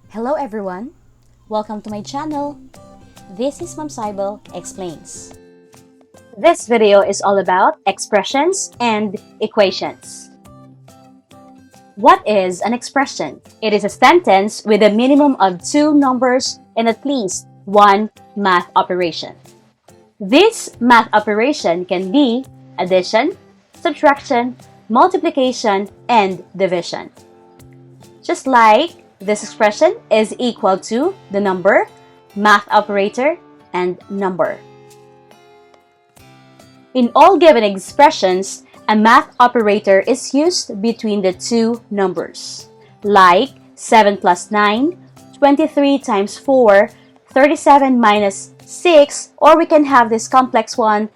Hello everyone! Welcome to my channel. This is Ma'am SYBEL Explains. This video is all about expressions and equations. What is an expression? It is a sentence with a minimum of 2 numbers and at least one math operation. This math operation can be addition, subtraction, multiplication, and division. Just like this expression is equal to the number, math operator, and number. In all given expressions, a math operator is used between the two numbers, like 7 plus 9, 23 times 4, 37 minus 6, or we can have this complex one,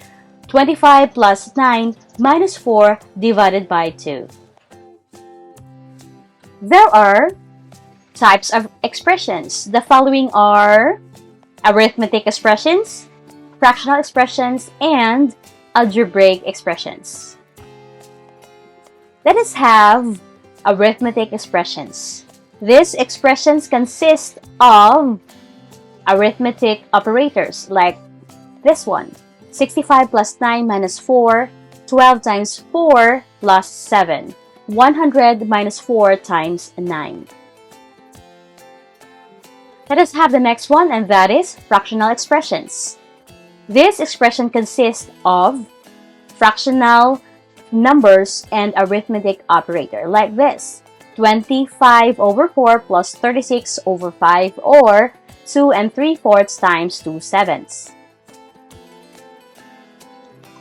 25 plus 9 minus 4 divided by 2. There are types of expressions. The following are arithmetic expressions, fractional expressions, and algebraic expressions. Let us have arithmetic expressions. These expressions consist of arithmetic operators like this one, 65 plus 9 minus 4, 12 times 4 plus 7, 100 minus 4 times 9. Let us have the next one, and that is fractional expressions. This expression consists of fractional numbers and arithmetic operator like this, 25 over 4 plus 36 over 5, or 2 3/4 times 2 sevenths.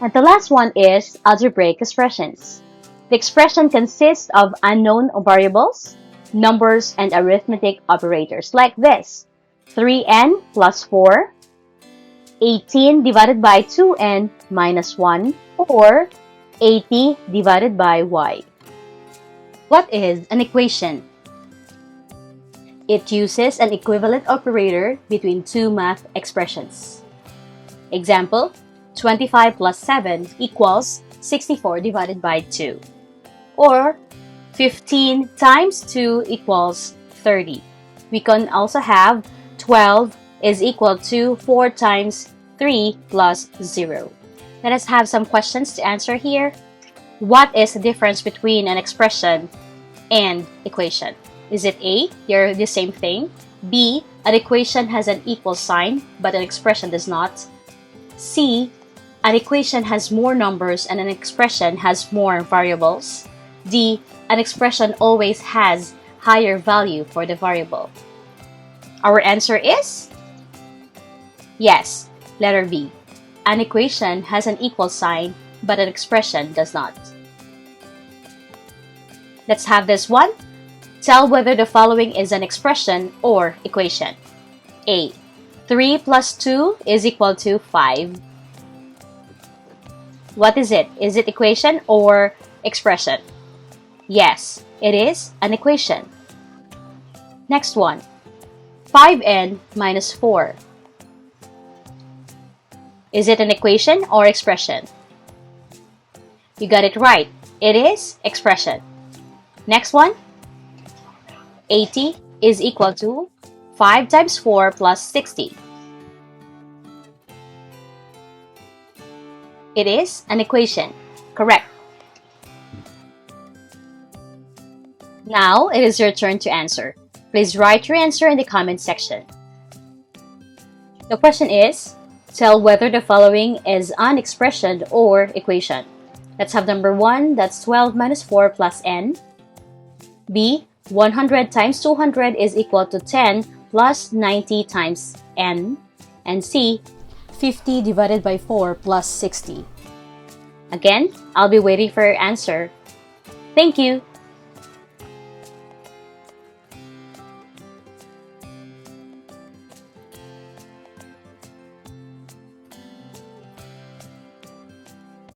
And the last one is algebraic expressions. The expression consists of unknown variables, numbers, and arithmetic operators like this, 3n plus 4, 18 divided by 2n minus 1, or 80 divided by y. What is an equation? It uses an equivalent operator between two math expressions. Example, 25 plus 7 equals 64 divided by 2. Or 15 times 2 equals 30. We can also have 12 is equal to 4 times 3 plus 0. Let us have some questions to answer here. What is the difference between an expression and equation? Is it A, they're the same thing? B, an equation has an equal sign but an expression does not? C, an equation has more numbers and an expression has more variables? D, an expression always has higher value for the variable. Our answer is yes, letter B. An equation has an equal sign, but an expression does not. Let's have this one. Tell whether the following is an expression or equation. A, 3 plus 2 is equal to 5. What is it? Is it equation or expression? Yes, it is an equation. Next one, 5n minus 4. Is it an equation or expression? You got it right. It is expression. Next one, 80 is equal to 5 times 4 plus 60. It is an equation. Correct. Now, it is your turn to answer. Please write your answer in the comment section. The question is, tell whether the following is an expression or equation. Let's have number 1, that's 12 minus 4 plus n. B, 100 times 200 is equal to 10 plus 90 times n. And C, 50 divided by 4 plus 60. Again, I'll be waiting for your answer. Thank you.